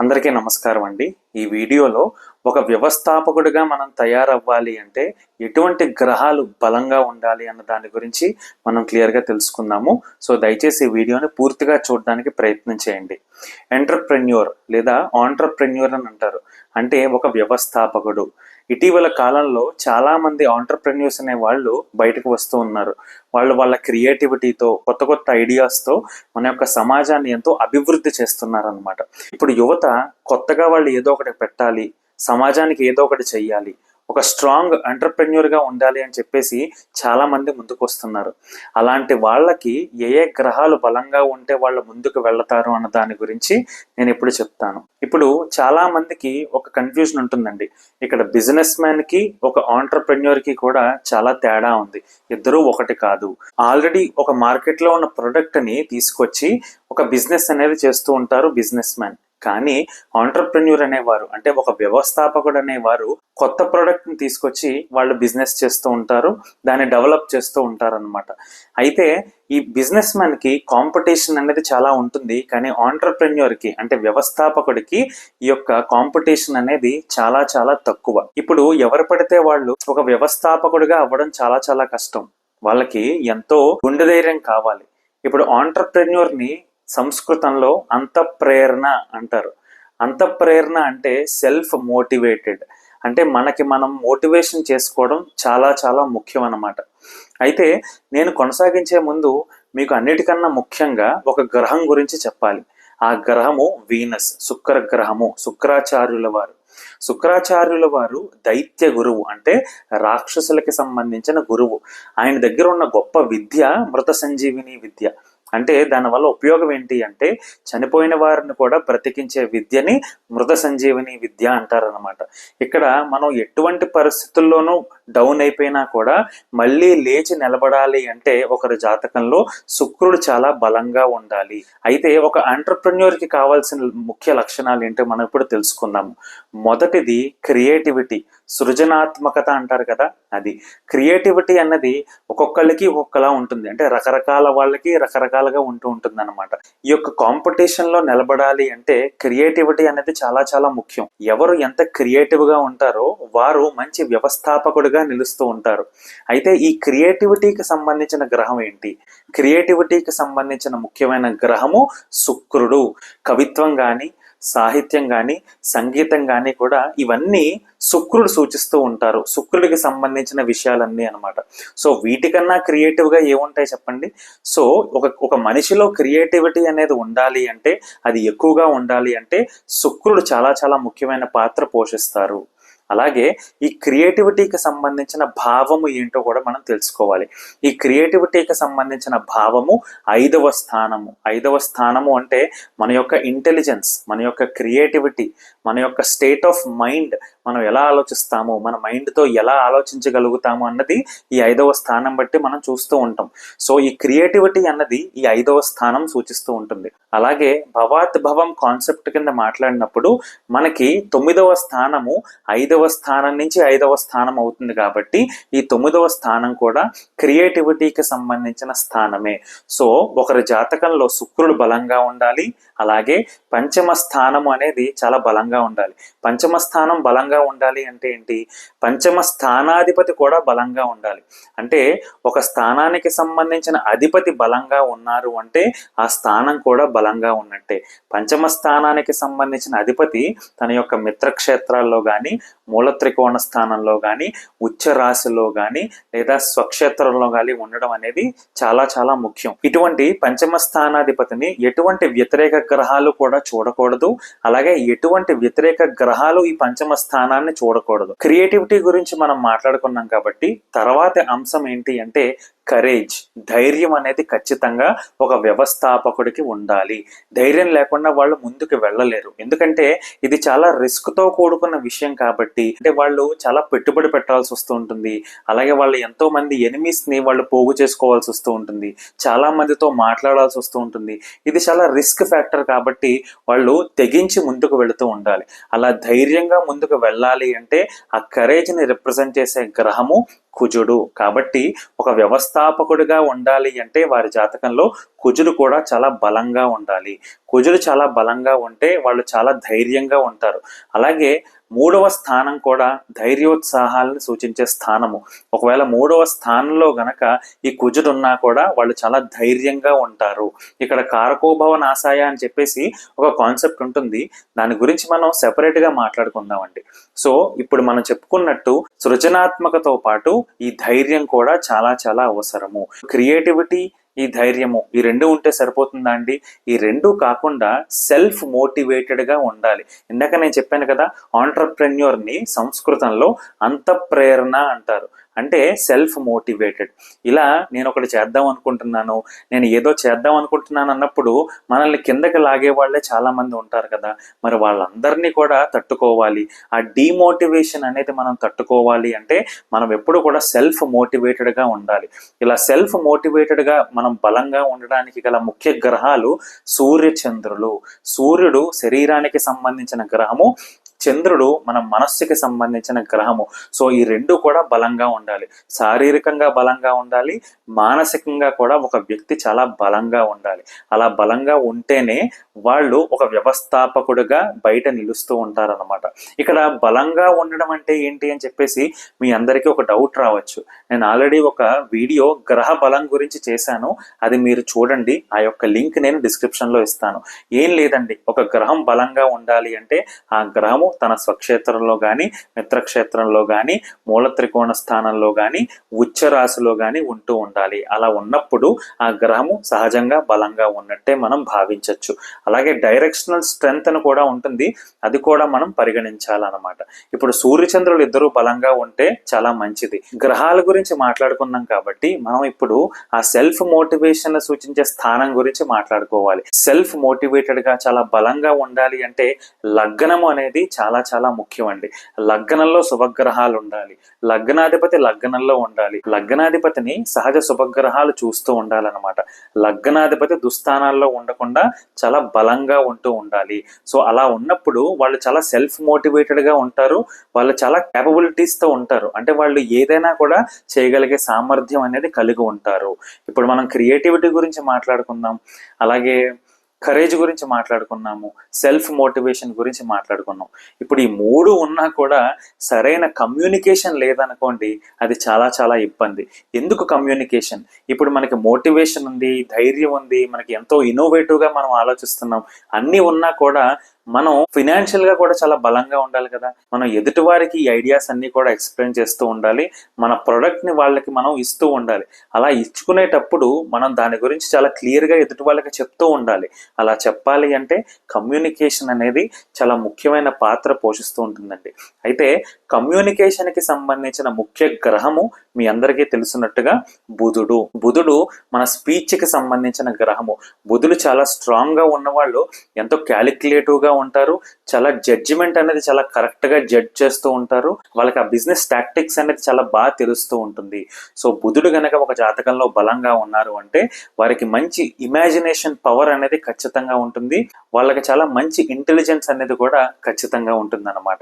అందరికీ నమస్కారం అండి. ఈ వీడియోలో ఒక వ్యవస్థాపకుడిగా మనం తయారవ్వాలి అంటే ఎటువంటి గ్రహాలు బలంగా ఉండాలి అన్న దాని గురించి మనం క్లియర్గా తెలుసుకుందాము. సో దయచేసి ఈ వీడియోని పూర్తిగా చూడడానికి ప్రయత్నం చేయండి. ఎంటర్ప్రెన్యూర్ లేదా ఆంటర్ప్రెన్యూర్ అని అంటారు, అంటే ఒక వ్యవస్థాపకుడు. ఇటీవల కాలంలో చాలా మంది ఆంటర్ప్రెన్యూర్స్ అనే వాళ్ళు బయటకు వస్తూ ఉన్నారు. వాళ్ళు వాళ్ళ క్రియేటివిటీతో, కొత్త కొత్త ఐడియాస్తో మన యొక్క సమాజాన్ని ఎంతో అభివృద్ధి చేస్తున్నారు అనమాట. ఇప్పుడు యువత కొత్తగా వాళ్ళు ఏదో ఒకటి పెట్టాలి, సమాజానికి ఏదో ఒకటి చెయ్యాలి, ఒక స్ట్రాంగ్ ఎంటర్ప్రెన్యూర్గా ఉండాలి అని చెప్పేసి చాలా మంది ముందుకు వస్తున్నారు. అలాంటి వాళ్ళకి ఏ ఏ గ్రహాలు బలంగా ఉంటే వాళ్ళు ముందుకు వెళ్తారు అన్న దాని గురించి నేను ఇప్పుడు చెప్తాను. ఇప్పుడు చాలా మందికి ఒక కన్ఫ్యూజన్ ఉంటుందండి. ఇక్కడ బిజినెస్ మ్యాన్ కి ఒక ఆంటర్ప్రెన్యూర్ కి కూడా చాలా తేడా ఉంది. ఇద్దరూ ఒకటి కాదు. ఆల్రెడీ ఒక మార్కెట్ లో ఉన్న ప్రొడక్ట్ ని తీసుకొచ్చి ఒక బిజినెస్ అనేది చేస్తూ ఉంటారు బిజినెస్ మ్యాన్. కానీ ఆంటర్ప్రెన్యూర్ అనేవారు, అంటే ఒక వ్యవస్థాపకుడు అనేవారు కొత్త ప్రోడక్ట్ని తీసుకొచ్చి వాళ్ళు బిజినెస్ చేస్తూ ఉంటారు, దాన్ని డెవలప్ చేస్తూ ఉంటారు అనమాట. అయితే ఈ బిజినెస్ మ్యాన్కి కాంపిటీషన్ అనేది చాలా ఉంటుంది, కానీ ఆంటర్ప్రెన్యూర్కి అంటే వ్యవస్థాపకుడికి ఈ యొక్క కాంపిటీషన్ అనేది చాలా చాలా తక్కువ. ఇప్పుడు ఎవరు పడితే వాళ్ళు ఒక వ్యవస్థాపకుడిగా అవ్వడం చాలా చాలా కష్టం. వాళ్ళకి ఎంతో గుండె ధైర్యం కావాలి. ఇప్పుడు ఆంటర్ప్రెన్యూర్ని సంస్కృతంలో అంతఃప్రేరణ అంటారు. అంతఃప్రేరణ అంటే సెల్ఫ్ మోటివేటెడ్, అంటే మనకి మనం మోటివేషన్ చేసుకోవడం చాలా చాలా ముఖ్యం అన్నమాట. అయితే నేను కొనసాగించే ముందు మీకు అన్నిటికన్నా ముఖ్యంగా ఒక గ్రహం గురించి చెప్పాలి. ఆ గ్రహము వీనస్, శుక్ర గ్రహము. శుక్రాచార్యుల వారు దైత్య గురువు, అంటే రాక్షసులకి సంబంధించిన గురువు. ఆయన దగ్గర ఉన్న గొప్ప విద్య మృత సంజీవిని విద్య. అంటే దానివల్ల ఉపయోగం ఏంటి అంటే చనిపోయిన వారిని కూడా బ్రతికించే విద్యని మృత సంజీవని విద్య అంటారనమాట. ఇక్కడ మనం ఎటువంటి పరిస్థితుల్లోనూ డౌన్ అయిపోయినా కూడా మళ్ళీ లేచి నిలబడాలి అంటే ఒకరి జాతకంలో శుక్రుడు చాలా బలంగా ఉండాలి. అయితే ఒక ఎంటర్ప్రెన్యూర్కి కావాల్సిన ముఖ్య లక్షణాలు ఏంటో మనం ఇప్పుడు తెలుసుకుందాము. మొదటిది క్రియేటివిటీ, సృజనాత్మకత అంటారు కదా, అది. క్రియేటివిటీ అన్నది ఒక్కొక్కళ్ళకి ఒక్కొక్కలా ఉంటుంది, అంటే రకరకాల వాళ్ళకి రకరకాలుగా ఉంటుంది అనమాట. ఈ యొక్క కాంపిటీషన్ లో నిలబడాలి అంటే క్రియేటివిటీ అనేది చాలా చాలా ముఖ్యం. ఎవరు ఎంత క్రియేటివ్ గా ఉంటారో వారు మంచి వ్యవస్థాపకుడిగా నిలుస్తూ ఉంటారు. అయితే ఈ క్రియేటివిటీకి సంబంధించిన గ్రహం ఏంటి? క్రియేటివిటీకి సంబంధించిన ముఖ్యమైన గ్రహము శుక్రుడు. కవిత్వం కానీ, సాహిత్యం కానీ, సంగీతం కానీ కూడా ఇవన్నీ శుక్రుడు సూచిస్తూ ఉంటారు. శుక్రుడికి సంబంధించిన విషయాలన్నీ అనమాట. సో వీటికన్నా క్రియేటివ్గా ఏముంటాయి చెప్పండి? సో ఒక మనిషిలో క్రియేటివిటీ అనేది ఉండాలి అంటే, అది ఎక్కువగా ఉండాలి అంటే శుక్రుడు చాలా చాలా ముఖ్యమైన పాత్ర పోషిస్తారు. అలాగే ఈ క్రియేటివిటీకి సంబంధించిన భావము ఏంటో కూడా మనం తెలుసుకోవాలి. ఈ క్రియేటివిటీకి సంబంధించిన భావము 5వ స్థానము. 5వ స్థానము అంటే మన యొక్క ఇంటెలిజెన్స్, మన యొక్క క్రియేటివిటీ, మన యొక్క స్టేట్ ఆఫ్ మైండ్, మనం ఎలా ఆలోచిస్తాము, మన మైండ్తో ఎలా ఆలోచించగలుగుతాము అన్నది ఈ 5వ స్థానం బట్టి మనం చూస్తూ ఉంటాం. సో ఈ క్రియేటివిటీ అన్నది ఈ 5వ స్థానం సూచిస్తూ ఉంటుంది. అలాగే భవాత్ భవం కాన్సెప్ట్ కింద మాట్లాడినప్పుడు మనకి 9వ స్థానము 5వ స్థానం నుంచి 5వ స్థానం అవుతుంది, కాబట్టి ఈ 9వ స్థానం కూడా క్రియేటివిటీకి సంబంధించిన స్థానమే. సో ఒకరి జాతకంలో శుక్రుడు బలంగా ఉండాలి, అలాగే పంచమ స్థానము అనేది చాలా బలంగా ఉండాలి. పంచమ స్థానం బలంగా ఉండాలి అంటే ఏంటి? పంచమ స్థానాధిపతి కూడా బలంగా ఉండాలి. అంటే ఒక స్థానానికి సంబంధించిన అధిపతి బలంగా ఉన్నారు అంటే ఆ స్థానం కూడా బలంగా ఉన్నట్టే. పంచమ స్థానానికి సంబంధించిన అధిపతి తన యొక్క మిత్రక్షేత్రాల్లో కానీ, మూల త్రికోణ స్థానంలో కానీ, ఉచ్చ రాశిలో కానీ, లేదా స్వక్షేత్రంలో కానీ ఉండడం అనేది చాలా చాలా ముఖ్యం. ఇటువంటి పంచమ స్థానాధిపతిని ఎటువంటి వ్యతిరేక గ్రహాలు కూడా చూడకూడదు. అలాగే ఎటువంటి వ్యతిరేక గ్రహాలు ఈ పంచమ స్థానాన్ని చూడకూడదు. క్రియేటివిటీ గురించి మనం మాట్లాడుకున్నాం కాబట్టి తర్వాత అంశం ఏంటి అంటే కరేజ్, ధైర్యం అనేది ఖచ్చితంగా ఒక వ్యవస్థాపకుడికి ఉండాలి. ధైర్యం లేకుండా వాళ్ళు ముందుకు వెళ్ళలేరు. ఎందుకంటే ఇది చాలా రిస్క్తో కూడుకున్న విషయం కాబట్టి. అంటే వాళ్ళు చాలా పెట్టుబడి పెట్టాల్సి వస్తూ ఉంటుంది. అలాగే వాళ్ళు ఎంతో మంది ఎనిమీస్ని వాళ్ళు పోగు చేసుకోవాల్సి వస్తూ ఉంటుంది. చాలా మందితో మాట్లాడాల్సి వస్తూ ఉంటుంది. ఇది చాలా రిస్క్ ఫ్యాక్టర్ కాబట్టి వాళ్ళు తెగించి ముందుకు వెళుతూ ఉండాలి. అలా ధైర్యంగా ముందుకు వెళ్ళాలి అంటే ఆ కరేజ్ని రిప్రజెంట్ చేసే గ్రహము కుజుడు. కాబట్టి ఒక వ్యవస్థాపకుడిగా ఉండాలి అంటే వారి జాతకంలో కుజుడు కూడా చాలా బలంగా ఉండాలి. కుజుడు చాలా బలంగా ఉంటే వాళ్ళు చాలా ధైర్యంగా ఉంటారు. అలాగే 3వ స్థానం కూడా ధైర్యోత్సాహాలను సూచించే స్థానము. ఒకవేళ 3వ స్థానంలో గనక ఈ కుజుడు ఉన్నా కూడా వాళ్ళు చాలా ధైర్యంగా ఉంటారు. ఇక్కడ కారకోభవ నాశాయ అని చెప్పేసి ఒక కాన్సెప్ట్ ఉంటుంది. దాని గురించి మనం సెపరేట్ గా మాట్లాడుకుందామండి. సో ఇప్పుడు మనం చెప్పుకున్నట్టు సృజనాత్మకతో పాటు ఈ ధైర్యం కూడా చాలా చాలా అవసరము. క్రియేటివిటీ, ఈ ధైర్యము, ఈ రెండు ఉంటే సరిపోతుందా అండి? ఈ రెండు కాకుండా సెల్ఫ్ మోటివేటెడ్ గా ఉండాలి. ఇందాక నేను చెప్పాను కదా, ఆంటర్ప్రెన్యూర్ ని సంస్కృతంలో అంతఃప్రేరణ అంటారు, అంటే సెల్ఫ్ మోటివేటెడ్. ఇలా నేను ఒకటి చేద్దాం అనుకుంటున్నాను, నేను ఏదో చేద్దాం అనుకుంటున్నాను అన్నప్పుడు మనల్ని కిందకి లాగే వాళ్ళే చాలా మంది ఉంటారు కదా. మరి వాళ్ళందరినీ కూడా తట్టుకోవాలి. ఆ డిమోటివేషన్ అనేది మనం తట్టుకోవాలి అంటే మనం ఎప్పుడు కూడా సెల్ఫ్ మోటివేటెడ్ గా ఉండాలి. ఇలా సెల్ఫ్ మోటివేటెడ్ గా మనం బలంగా ఉండడానికి గల ముఖ్య గ్రహాలు సూర్య చంద్రులు. సూర్యుడు శరీరానికి సంబంధించిన గ్రహము, చంద్రుడు మన మనస్సుకి సంబంధించిన గ్రహము. సో ఈ రెండు కూడా బలంగా ఉండాలి. శారీరకంగా బలంగా ఉండాలి, మానసికంగా కూడా ఒక వ్యక్తి చాలా బలంగా ఉండాలి. అలా బలంగా ఉంటేనే వాళ్ళు ఒక వ్యవస్థాపకుడిగా బయట నిలుస్తూ ఉంటారన్నమాట. ఇక్కడ బలంగా ఉండడం అంటే ఏంటి అని చెప్పేసి మీ అందరికీ ఒక డౌట్ రావచ్చు. నేను ఆల్రెడీ ఒక వీడియో గ్రహ బలం గురించి చేశాను, అది మీరు చూడండి. ఆ యొక్క లింక్ నేను డిస్క్రిప్షన్ లో ఇస్తాను. ఏం లేదండి, ఒక గ్రహం బలంగా ఉండాలి అంటే ఆ గ్రహము తన స్వక్షేత్రంలో గాని, మిత్రక్షేత్రంలో గాని, మూల త్రికోణ స్థానంలో గాని, ఉచ్చ రాశిలో గాని ఉంటూ ఉండాలి. అలా ఉన్నప్పుడు ఆ గ్రహము సహజంగా బలంగా ఉన్నట్టే మనం భావించవచ్చు. అలాగే డైరెక్షనల్ స్ట్రెంగ్త్ అని కూడా ఉంటుంది, అది కూడా మనం పరిగణించాలన్నమాట. ఇప్పుడు సూర్యచంద్రులు ఇద్దరు బలంగా ఉంటే చాలా మంచిది. గ్రహాల గురించి మాట్లాడుకున్నాం కాబట్టి మనం ఇప్పుడు ఆ సెల్ఫ్ మోటివేషన్ సూచించే స్థానం గురించి మాట్లాడుకోవాలి. సెల్ఫ్ మోటివేటెడ్ గా చాలా బలంగా ఉండాలి అంటే లగ్నము అనేది చాలా చాలా ముఖ్యం అండి. లగ్నంలో శుభగ్రహాలు ఉండాలి, లగ్నాధిపతి లగ్నంలో ఉండాలి. లగ్నాధిపతిని సహజ శుభగ్రహాలు చూస్తూ ఉండాలన్నమాట. లగ్నాధిపతి దుస్థానాల్లో ఉండకుండా చాలా బలంగా ఉంటూ ఉండాలి. సో అలా ఉన్నప్పుడు వాళ్ళు చాలా సెల్ఫ్ మోటివేటెడ్ గా ఉంటారు, వాళ్ళు చాలా క్యాపబిలిటీస్ తో ఉంటారు. అంటే వాళ్ళు ఏదైనా కూడా చేయగలిగే సామర్థ్యం అనేది కలిగి ఉంటారు. ఇప్పుడు మనం క్రియేటివిటీ గురించి మాట్లాడుకుందాం, అలాగే కరేజ్ గురించి మాట్లాడుకున్నాము, సెల్ఫ్ మోటివేషన్ గురించి మాట్లాడుకున్నాం. ఇప్పుడు ఈ మూడు ఉన్నా కూడా సరైన కమ్యూనికేషన్ లేదనుకోండి, అది చాలా చాలా ఇబ్బంది. ఎందుకు కమ్యూనికేషన్? ఇప్పుడు మనకి మోటివేషన్ ఉంది, ధైర్యం ఉంది, మనకి ఎంతో ఇన్నోవేటివ్ గా మనం ఆలోచిస్తున్నాం, అన్నీ ఉన్నా కూడా మనం ఫినాన్షియల్ గా కూడా చాలా బలంగా ఉండాలి కదా. మనం ఎదుటి వారికి ఈ ఐడియాస్ అన్ని కూడా ఎక్స్ప్లెయిన్ చేస్తూ ఉండాలి, మన ప్రొడక్ట్ ని వాళ్ళకి మనం ఇస్తూ ఉండాలి. అలా ఇచ్చుకునేటప్పుడు మనం దాని గురించి చాలా క్లియర్ గా ఎదుటి వాళ్ళకి చెప్తూ ఉండాలి. అలా చెప్పాలి అంటే కమ్యూనికేషన్ అనేది చాలా ముఖ్యమైన పాత్ర పోషిస్తూ ఉంటుందండి. అయితే కమ్యూనికేషన్ కి సంబంధించిన ముఖ్య గ్రహము మీ అందరికీ తెలుసున్నట్టుగా బుధుడు. బుధుడు మన స్పీచ్ కి సంబంధించిన గ్రహము. బుధుడు చాలా స్ట్రాంగ్ గా ఉన్నవాళ్ళు ఎంతో క్యాలిక్యులేటివ్ గా ఉంటారు, చాలా జడ్జిమెంట్ అనేది చాలా కరెక్ట్ గా జడ్జ్ చేస్తూ ఉంటారు, వాళ్ళకి ఆ బిజినెస్ టాక్టిక్స్ అనేది చాలా బాగా తెలుస్తూ ఉంటుంది. సో బుధుడు గనక ఒక జాతకంలో బలంగా ఉన్నారు అంటే వారికి మంచి ఇమాజినేషన్ పవర్ అనేది ఖచ్చితంగా ఉంటుంది, వాళ్ళకి చాలా మంచి ఇంటెలిజెన్స్ అనేది కూడా ఖచ్చితంగా ఉంటుంది అన్నమాట.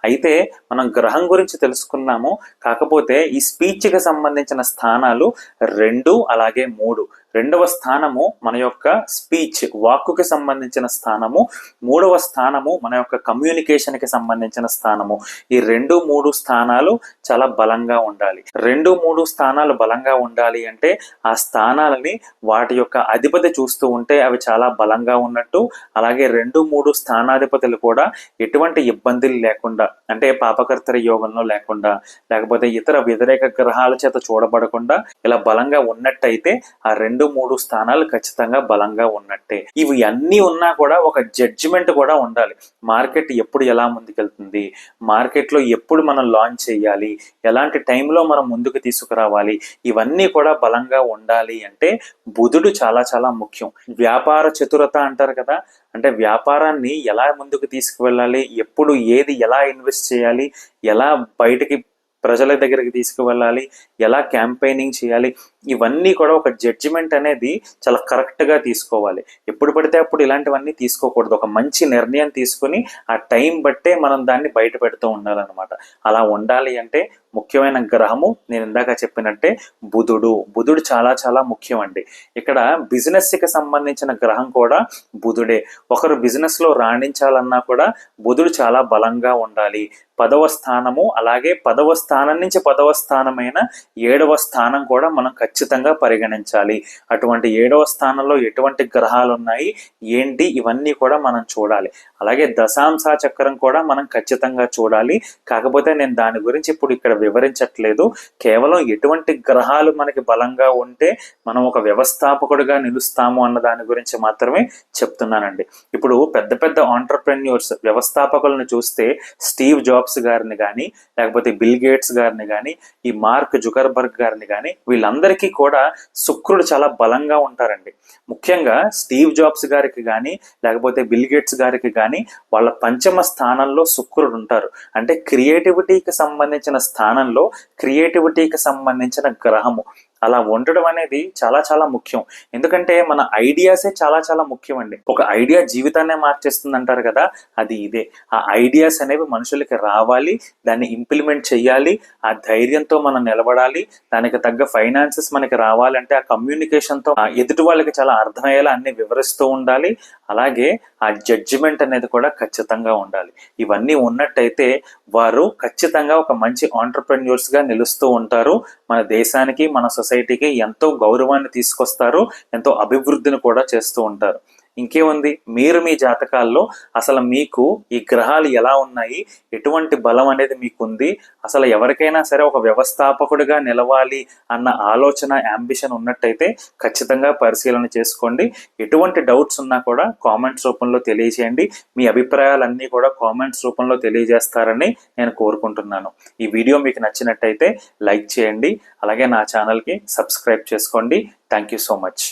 అయితే మనం గ్రహం గురించి తెలుసుకున్నాము, కాకపోతే ఈ స్పీచ్ కి సంబంధించిన స్థానాలు 2 అలాగే 3. 2వ స్థానము మన యొక్క స్పీచ్, వాక్కుకి సంబంధించిన స్థానము. 3వ స్థానము మన యొక్క కమ్యూనికేషన్ కి సంబంధించిన స్థానము. ఈ 2, 3 స్థానాలు చాలా బలంగా ఉండాలి. 2, 3 స్థానాలు బలంగా ఉండాలి అంటే ఆ స్థానాలని వాటి యొక్క అధిపతి చూస్తూ ఉంటే అవి చాలా బలంగా ఉన్నట్టు. అలాగే 2, 3 స్థానాధిపతులు కూడా ఎటువంటి ఇబ్బందులు లేకుండా, అంటే పాపకర్తరి యోగంలో లేకుండా, లేకపోతే ఇతర వ్యతిరేక గ్రహాల చేత చూడబడకుండా ఇలా బలంగా ఉన్నట్టయితే ఆ 2, 3 స్థానాలు ఖచ్చితంగా బలంగా ఉన్నట్టే. ఇవి అన్నీ ఉన్నా కూడా ఒక జడ్జిమెంట్ కూడా ఉండాలి. మార్కెట్ ఎప్పుడు ఎలా ముందుకెళ్తుంది, మార్కెట్ లో ఎప్పుడు మనం లాంచ్ చేయాలి, ఎలాంటి టైంలో మనం ముందుకు తీసుకురావాలి, ఇవన్నీ కూడా బలంగా ఉండాలి అంటే బుధుడు చాలా చాలా ముఖ్యం. వ్యాపార చతురత అంటారు కదా, అంటే వ్యాపారాన్ని ఎలా ముందుకు తీసుకువెళ్ళాలి, ఎప్పుడు ఏది ఎలా ఇన్వెస్ట్ చేయాలి, ఎలా బయటికి ప్రజల దగ్గరికి తీసుకువెళ్ళాలి, ఎలా క్యాంపెయినింగ్ చేయాలి, ఇవన్నీ కూడా ఒక జడ్జిమెంట్ అనేది చాలా కరెక్ట్ గా తీసుకోవాలి. ఎప్పుడు పడితే అప్పుడు ఇలాంటివన్నీ తీసుకోకూడదు. ఒక మంచి నిర్ణయం తీసుకుని ఆ టైం బట్టే మనం దాన్ని బయట పెడుతూ ఉండాలన్నమాట. అలా ఉండాలి అంటే ముఖ్యమైన గ్రహము నేను ఇందాక చెప్పినట్టే బుధుడు చాలా చాలా ముఖ్యం అండి. ఇక్కడ బిజినెస్ కి సంబంధించిన గ్రహం కూడా బుధుడే. ఒకరు బిజినెస్ లో రాణించాలన్నా కూడా బుధుడు చాలా బలంగా ఉండాలి. 10వ స్థానము, అలాగే 10వ స్థానం నుంచి 10వ స్థానమైన 7వ స్థానం కూడా మనం ఖచ్చితంగా పరిగణించాలి. అటువంటి 7వ స్థానంలో ఎటువంటి గ్రహాలు ఉన్నాయి ఏంటి ఇవన్నీ కూడా మనం చూడాలి. అలాగే దశాంశ చక్రం కూడా మనం ఖచ్చితంగా చూడాలి. కాకపోతే నేను దాని గురించి ఇప్పుడు ఇక్కడ వివరించట్లేదు. కేవలం ఎటువంటి గ్రహాలు మనకి బలంగా ఉంటే మనం ఒక వ్యవస్థాపకుడిగా నిలుస్తాము అన్న దాని గురించి మాత్రమే చెప్తున్నానండి. ఇప్పుడు పెద్ద పెద్ద ఆంటర్ప్రెన్యూర్స్, వ్యవస్థాపకులను చూస్తే స్టీవ్ జాబ్స్ గారిని కానీ, లేకపోతే బిల్ గేట్స్ గారిని కానీ, ఈ మార్క్ జుకర్బర్గ్ గారిని కానీ, వీళ్ళందరికీ కూడా శుక్రుడు చాలా బలంగా ఉంటారండి. ముఖ్యంగా స్టీవ్ జాబ్స్ గారికి కానీ, లేకపోతే బిల్ గేట్స్ గారికి కానీ వాళ్ళ పంచమ స్థానంలో శుక్రుడు ఉంటారు. అంటే క్రియేటివిటీకి సంబంధించిన స్థానంలో క్రియేటివిటీకి సంబంధించిన గ్రహము అలా ఉండడం అనేది చాలా చాలా ముఖ్యం. ఎందుకంటే మన ఐడియాసే చాలా చాలా ముఖ్యం అండి. ఒక ఐడియా జీవితాన్నే మార్చేస్తుంది అంటారు కదా, అది ఇదే. ఆ ఐడియాస్ అనేవి మనుషులకి రావాలి, దాన్ని ఇంప్లిమెంట్ చెయ్యాలి, ఆ ధైర్యంతో మనం నిలబడాలి, దానికి తగ్గ ఫైనాన్సెస్ మనకి రావాలంటే ఆ కమ్యూనికేషన్తో ఎదుటి వాళ్ళకి చాలా అర్థమయ్యేలా అన్ని వివరిస్తూ ఉండాలి. అలాగే ఆ జడ్జిమెంట్ అనేది కూడా ఖచ్చితంగా ఉండాలి. ఇవన్నీ ఉన్నట్టయితే వారు ఖచ్చితంగా ఒక మంచి ఆంటర్ప్రెన్యూర్స్ గా నిలుస్తూ ఉంటారు. మన దేశానికి, మన సొసైటీకి ఎంతో గౌరవాన్ని తీసుకొస్తారు, ఎంతో అభివృద్ధిని కూడా చేస్తూ ఉంటారు. ఇంకేముంది, మీరు మీ జాతకాల్లో అసలు మీకు ఈ గ్రహాలు ఎలా ఉన్నాయి, ఎటువంటి బలం అనేది మీకుంది, అసలు ఎవరికైనా సరే ఒక వ్యవస్థాపకుడిగా నిలవాలి అన్న ఆలోచన, యాంబిషన్ ఉన్నట్టయితే ఖచ్చితంగా పరిశీలన చేసుకోండి. ఎటువంటి డౌట్స్ ఉన్నా కూడా కామెంట్స్ రూపంలో తెలియజేయండి. మీ అభిప్రాయాలన్నీ కూడా కామెంట్స్ రూపంలో తెలియజేస్తారని నేను కోరుకుంటున్నాను. ఈ వీడియో మీకు నచ్చినట్టయితే లైక్ చేయండి, అలాగే నా ఛానల్కి సబ్స్క్రైబ్ చేసుకోండి. Thank you so much.